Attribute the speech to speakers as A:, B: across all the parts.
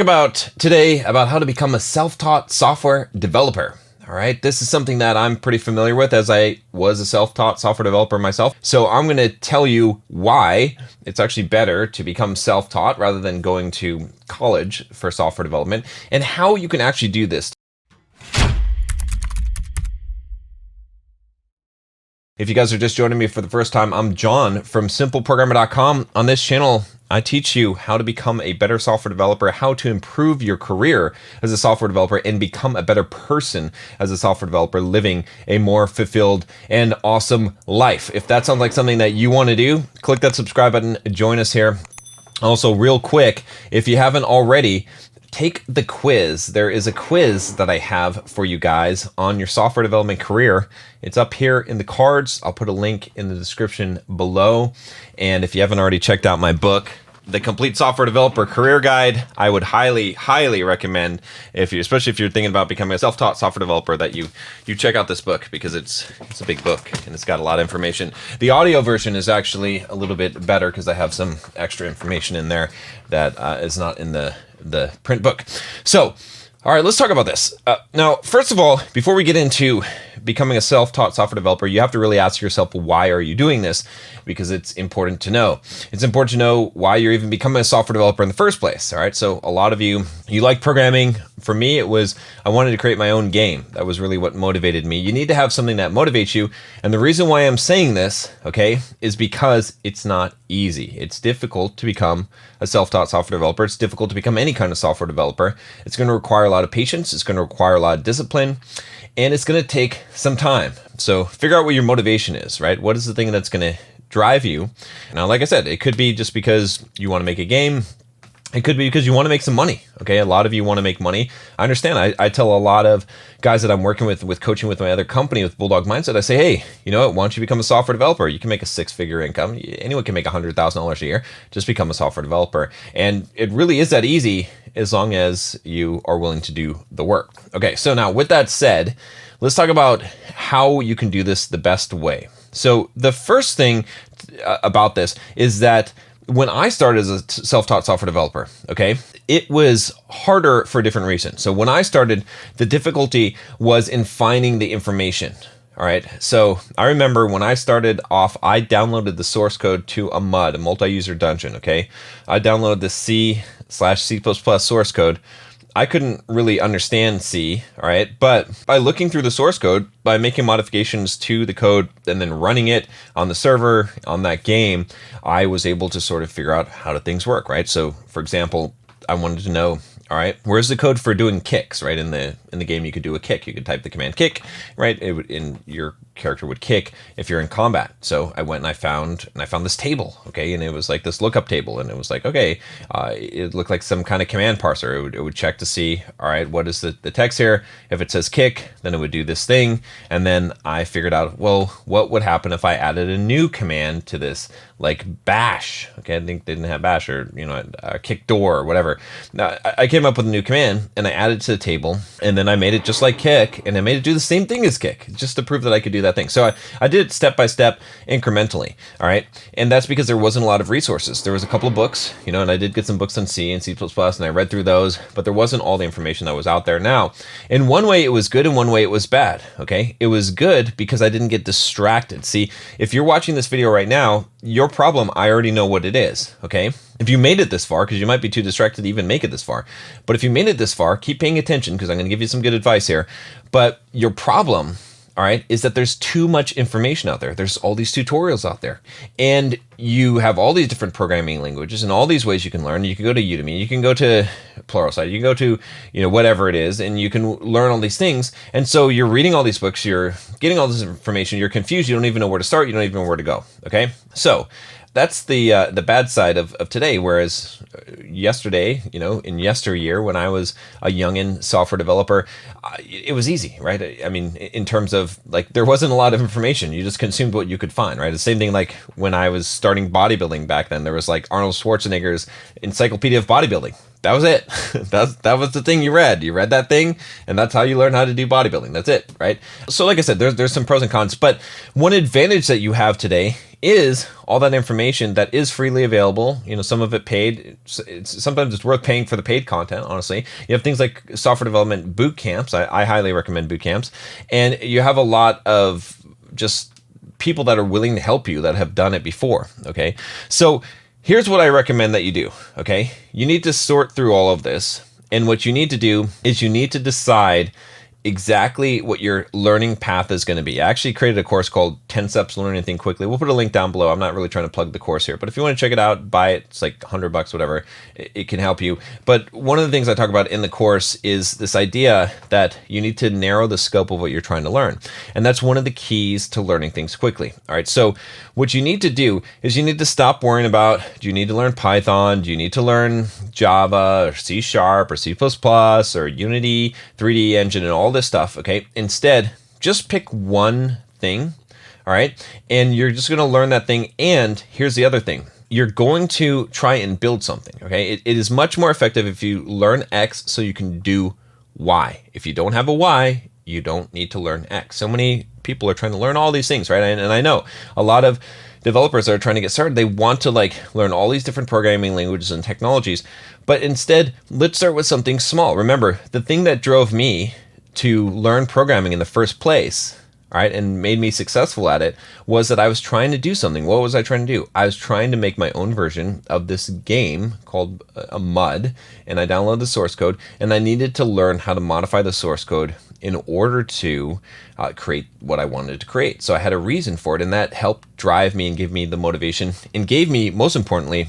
A: talk about today about how to become a self-taught software developer. All right, this is something that I'm pretty familiar with as I was a self-taught software developer myself. So I'm going to tell you why it's actually better to become self-taught rather than going to college for software development, and how you can actually do this. If you guys are just joining me for the first time, I'm John from simpleprogrammer.com. On this channel, I teach you how to become a better software developer, how to improve your career as a software developer, and become a better person as a software developer, living a more fulfilled and awesome life. If that sounds like something that you want to do, click that subscribe button, join us here. Also, real quick, if you haven't already, take the quiz. There is a quiz that I have for you guys on your software development career. It's up here in the cards. I'll put a link in the description below. And if you haven't already checked out my book, The Complete Software Developer Career Guide, I would highly, highly recommend, especially if you're thinking about becoming a self-taught software developer, that you check out this book, because it's a big book and it's got a lot of information. The audio version is actually a little bit better because I have some extra information in there that is not in the print book. So, all right, let's talk about this. Now, first of all, before we get into becoming a self-taught software developer, you have to really ask yourself, why are you doing this? Because it's important to know. It's important to know why you're even becoming a software developer in the first place. All right, so a lot of you like programming. For me, it was, I wanted to create my own game. That was really what motivated me. You need to have something that motivates you. And the reason why I'm saying this, okay, is because it's not easy. It's difficult to become a self-taught software developer. It's difficult to become any kind of software developer. It's going to require a lot of patience. It's going to require a lot of discipline, and it's going to take some time. So figure out what your motivation is, right? What is the thing that's going to drive you? Now, like I said, it could be just because you want to make a game. It could be because you want to make some money. Okay, a lot of you want to make money. I understand. I tell a lot of guys that I'm working with coaching with my other company, with Bulldog Mindset, I say, hey, you know what? Why don't you become a software developer? You can make a six-figure income. Anyone can make $100,000 a year. Just become a software developer. And it really is that easy, as long as you are willing to do the work. Okay, so now with that said, let's talk about how you can do this the best way. So the first thing about this is that when I started as a self-taught software developer, okay, it was harder for a different reason. So when I started, the difficulty was in finding the information. All right, so I remember when I started off, I downloaded the source code to a MUD, a multi-user dungeon, okay? I downloaded the C/C++ source code. I couldn't really understand C, all right? But by looking through the source code, by making modifications to the code and then running it on the server on that game, I was able to sort of figure out how do things work, right? So for example, I wanted to know, all right, where's the code for doing kicks, right? In the game, you could do a kick. You could type the command kick, right? Your character would kick if you're in combat. So I went and I found this table, okay, and it was like this lookup table, and it was like, okay, it looked like some kind of command parser. It would check to see, all right, what is the text here? If it says kick, then it would do this thing, and then I figured out, well, what would happen if I added a new command to this, like bash? Okay, I think they didn't have bash, or kick door or whatever. Now I came up with a new command and I added it to the table, and then I made it just like kick, and I made it do the same thing as kick, just to prove that I could do that thing. So I did it step by step, incrementally, all right? And that's because there wasn't a lot of resources. There was a couple of books, and I did get some books on C and C++, and I read through those, but there wasn't all the information that was out there. Now, in one way it was good, in one way it was bad, okay? It was good because I didn't get distracted. See, if you're watching this video right now, your problem, I already know what it is, okay? If you made it this far, because you might be too distracted to even make it this far, but if you made it this far, keep paying attention, because I'm going to give you some good advice here. But your problem, all right, is that there's too much information out there. There's all these tutorials out there, and you have all these different programming languages and all these ways you can learn. You can go to Udemy, you can go to Pluralsight, you can go to, whatever it is, and you can learn all these things. And so you're reading all these books, you're getting all this information, you're confused, you don't even know where to start, you don't even know where to go, okay? So that's the bad side of today. Whereas yesterday, in yesteryear, when I was a youngin' software developer, it was easy, right? I mean, in terms of there wasn't a lot of information. You just consumed what you could find, right? The same thing like when I was starting bodybuilding back then. There was Arnold Schwarzenegger's Encyclopedia of Bodybuilding. That was it. That was the thing you read. You read that thing, and that's how you learn how to do bodybuilding. That's it, right? So like I said, there's some pros and cons, but one advantage that you have today is all that information that is freely available. Some of it paid. Sometimes it's worth paying for the paid content, honestly. You have things like software development boot camps. I highly recommend boot camps. And you have a lot of just people that are willing to help you that have done it before, okay? So here's what I recommend that you do, okay? You need to sort through all of this. And what you need to do is you need to decide exactly what your learning path is going to be. I actually created a course called 10 Steps to Learn Anything Quickly. We'll put a link down below. I'm not really trying to plug the course here, but if you want to check it out, buy it. It's like $100, whatever. It can help you. But one of the things I talk about in the course is this idea that you need to narrow the scope of what you're trying to learn. And that's one of the keys to learning things quickly. All right. So what you need to do is you need to stop worrying about, do you need to learn Python? Do you need to learn Java or C# or C++ or Unity, 3D Engine, and all this stuff, okay? Instead, just pick one thing, all right? And you're just going to learn that thing. And here's the other thing. You're going to try and build something, okay? It is much more effective if you learn X so you can do Y. If you don't have a Y, you don't need to learn X. So many people are trying to learn all these things, right? And I know a lot of developers that are trying to get started, they want to learn all these different programming languages and technologies, but instead, let's start with something small. Remember, the thing that drove me to learn programming in the first place, all right, and made me successful at it was that I was trying to do something. What was I trying to do? I was trying to make my own version of this game called a MUD, and I downloaded the source code, and I needed to learn how to modify the source code in order to create what I wanted to create. So I had a reason for it, and that helped drive me and give me the motivation and gave me, most importantly,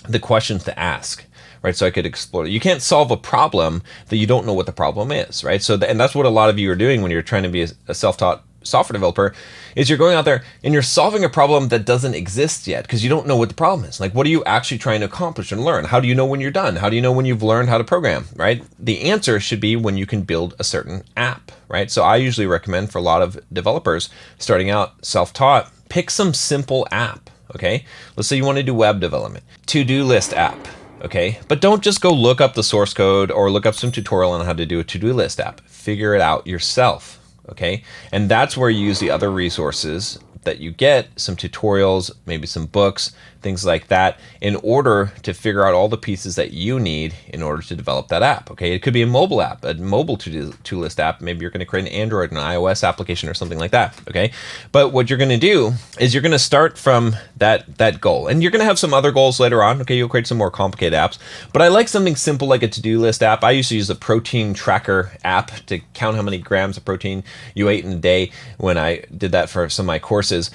A: the questions to ask, right? So I could explore it. You can't solve a problem that you don't know what the problem is, right? So, and that's what a lot of you are doing when you're trying to be a self-taught software developer, is you're going out there and you're solving a problem that doesn't exist yet because you don't know what the problem is. Like, what are you actually trying to accomplish and learn? How do you know when you're done? How do you know when you've learned how to program, right? The answer should be when you can build a certain app, right? So I usually recommend for a lot of developers starting out self-taught, pick some simple app, okay? Let's say you want to do web development, to-do list app, okay? But don't just go look up the source code or look up some tutorial on how to do a to-do list app. Figure it out yourself. Okay, and that's where you use the other resources that you get, some tutorials, maybe some books, things like that, in order to figure out all the pieces that you need in order to develop that app. Okay, it could be a mobile app, a mobile to-do list app. Maybe you're going to create an Android and an iOS application or something like that. Okay, but what you're going to do is you're going to start from that goal, and you're going to have some other goals later on. Okay, you'll create some more complicated apps, but I like something simple like a to-do list app. I used to use a protein tracker app to count how many grams of protein you ate in a day when I did that for some of my courses.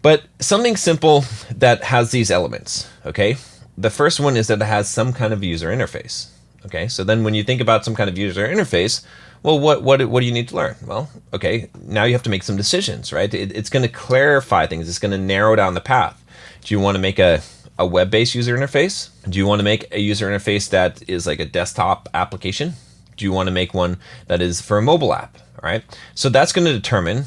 A: But something simple that has these elements, okay? The first one is that it has some kind of user interface, okay? So then when you think about some kind of user interface, well, what do you need to learn? Well, okay, now you have to make some decisions, right? It's going to clarify things. It's going to narrow down the path. Do you want to make a web-based user interface? Do you want to make a user interface that is like a desktop application? Do you want to make one that is for a mobile app, all right? So that's going to determine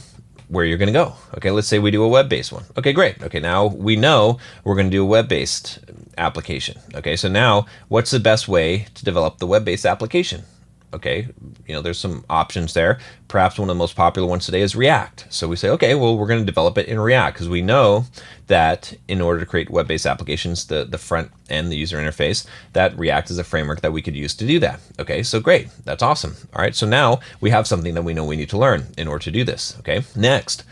A: where you're going to go. Okay, let's say we do a web-based one. Okay, great. Okay, now we know we're going to do a web-based application. Okay, so now what's the best way to develop the web-based application? Okay, there's some options there. Perhaps one of the most popular ones today is React. So we say, okay, well, we're going to develop it in React because we know that in order to create web-based applications, the front end, the user interface, that React is a framework that we could use to do that. Okay, so great. That's awesome. All right, so now we have something that we know we need to learn in order to do this. Okay, next,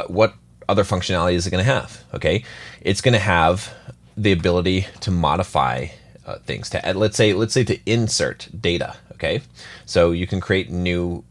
A: what other functionality is it going to have? Okay, it's going to have the ability to modify things, to let's say to insert data. Okay, so you can create new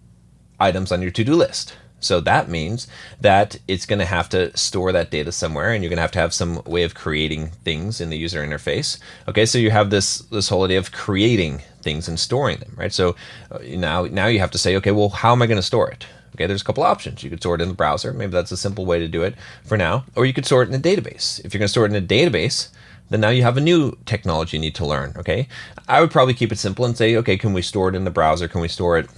A: items on your to-do list. So that means that it's going to have to store that data somewhere, and you're going to have some way of creating things in the user interface. Okay, so you have this whole idea of creating things and storing them, right? So now you have to say, okay, well, how am I going to store it? Okay, there's a couple options. You could store it in the browser. Maybe that's a simple way to do it for now. Or you could store it in a database. If you're going to store it in a database, then now you have a new technology you need to learn, okay? I would probably keep it simple and say, okay, can we store it in the browser? Can we store it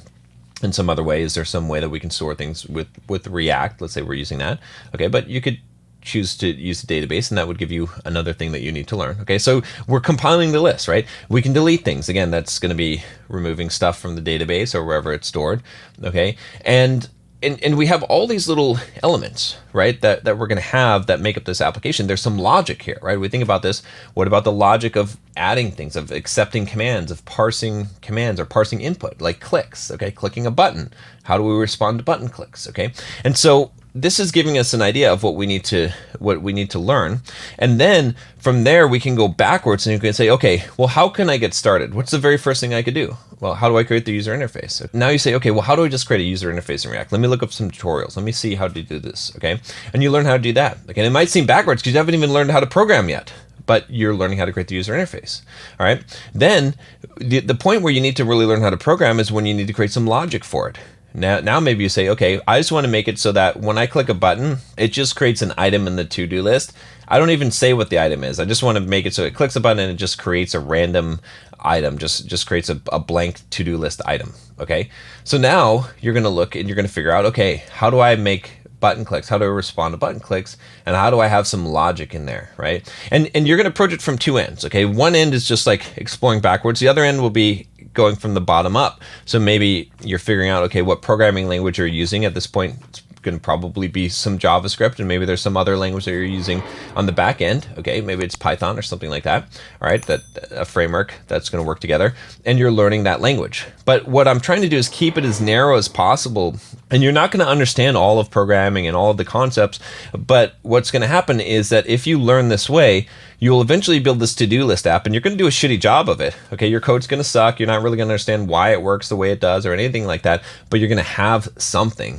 A: in some other way? Is there some way that we can store things with React? Let's say we're using that. Okay, but you could choose to use a database, and that would give you another thing that you need to learn. Okay, so we're compiling the list, right? We can delete things. Again, that's going to be removing stuff from the database or wherever it's stored. Okay, and we have all these little elements, right, that we're going to have that make up this application. There's some logic here, right? We think about this. What about the logic of adding things, of accepting commands, of parsing commands or parsing input, like clicks, okay? Clicking a button. How do we respond to button clicks, okay? And so this is giving us an idea of what we need to learn. And then from there, we can go backwards and you can say, okay, well, how can I get started? What's the very first thing I could do? Well, how do I create the user interface? So now you say, okay, well, how do I just create a user interface in React? Let me look up some tutorials. Let me see how to do this, okay? And you learn how to do that. Okay, and it might seem backwards because you haven't even learned how to program yet, but you're learning how to create the user interface, all right? Then the point where you need to really learn how to program is when you need to create some logic for it. Now maybe you say, okay, I just want to make it so that when I click a button, it just creates an item in the to-do list. I don't even say what the item is. I just want to make it so it clicks a button and it just creates a random item, just creates a blank to-do list item, okay? So now you're going to look and you're going to figure out, okay, how do I make button clicks? How do I respond to button clicks? And how do I have some logic in there, right? And you're going to approach it from two ends, okay? One end is just like exploring backwards. The other end will be going from the bottom up. So maybe you're figuring out, okay, what programming language you're using at this point. It's going to probably be some JavaScript, and maybe there's some other language that you're using on the back end. Okay, maybe it's Python or something like that. All right, that a framework that's going to work together, and you're learning that language. But what I'm trying to do is keep it as narrow as possible. And you're not going to understand all of programming and all of the concepts, but what's going to happen is that if you learn this way, you'll eventually build this to-do list app, and you're going to do a shitty job of it. Okay, your code's going to suck. You're not really going to understand why it works the way it does or anything like that, but you're going to have something.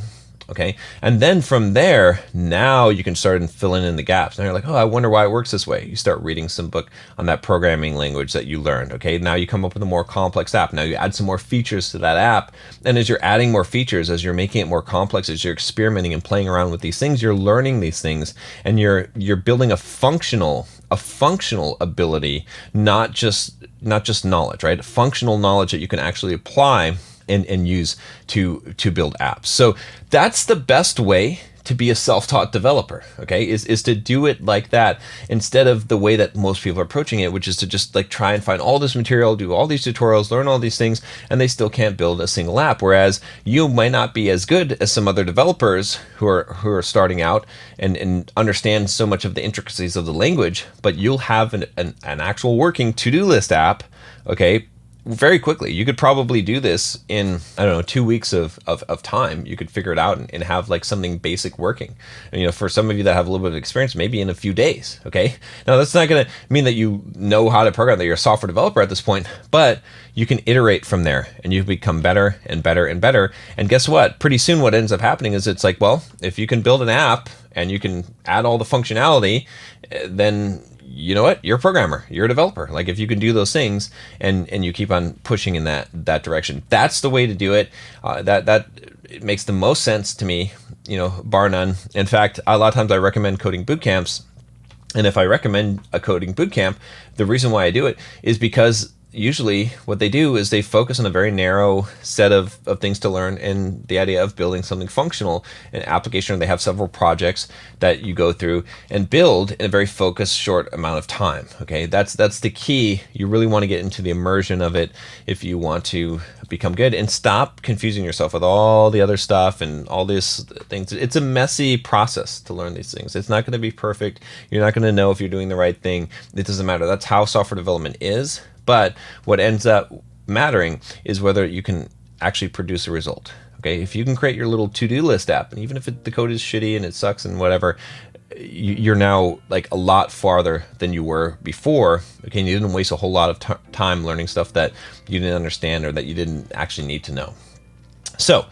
A: Okay, and then from there, now you can start filling in the gaps. Now you're like, oh, I wonder why it works this way. You start reading some book on that programming language that you learned. Okay, now you come up with a more complex app. Now you add some more features to that app, and as you're adding more features, as you're making it more complex, as you're experimenting and playing around with these things, you're learning these things, and you're building a functional ability, not just knowledge, right? Functional knowledge that you can actually apply and use to build apps. So that's the best way to be a self-taught developer, okay, is to do it like that instead of the way that most people are approaching it, which is to just like try and find all this material, do all these tutorials, learn all these things, and they still can't build a single app. Whereas you might not be as good as some other developers who are starting out and understand so much of the intricacies of the language, but you'll have an actual working to-do list app, okay, very quickly. You could probably do this in, I don't know, 2 weeks of time. You could figure it out and have like something basic working. And, you know, for some of you that have a little bit of experience, maybe in a few days, okay? Now, that's not going to mean that you know how to program, that you're a software developer at this point, but you can iterate from there and you become better and better and better. And guess what? Pretty soon what ends up happening is it's like, well, if you can build an app and you can add all the functionality, then you know what? You're a programmer. You're a developer. Like if you can do those things and you keep on pushing in that direction, that's the way to do it. That it makes the most sense to me, you know, bar none. In fact, a lot of times I recommend coding boot camps. And if I recommend a coding boot camp, the reason why I do it is because usually what they do is they focus on a very narrow set of things to learn, and the idea of building something functional, an application, or they have several projects that you go through and build in a very focused, short amount of time. Okay, that's the key. You really want to get into the immersion of it if you want to become good, and stop confusing yourself with all the other stuff and all these things. It's a messy process to learn these things. It's not going to be perfect. You're not going to know if you're doing the right thing. It doesn't matter. That's how software development is. But what ends up mattering is whether you can actually produce a result. Okay, if you can create your little to-do list app, and even if the code is shitty and it sucks and whatever, you're now like a lot farther than you were before. Okay, and you didn't waste a whole lot of time learning stuff that you didn't understand or that you didn't actually need to know. So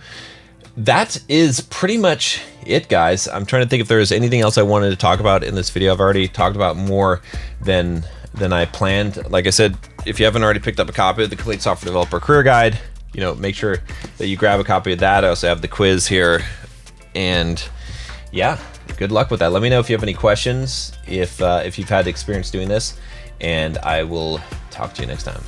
A: that is pretty much it, guys. I'm trying to think if there's anything else I wanted to talk about in this video. I've already talked about more than I planned. Like I said, if you haven't already picked up a copy of the Complete Software Developer Career Guide, you know, make sure that you grab a copy of that. I also have the quiz here, and yeah, good luck with that. Let me know if you have any questions, if you've had experience doing this, and I will talk to you next time.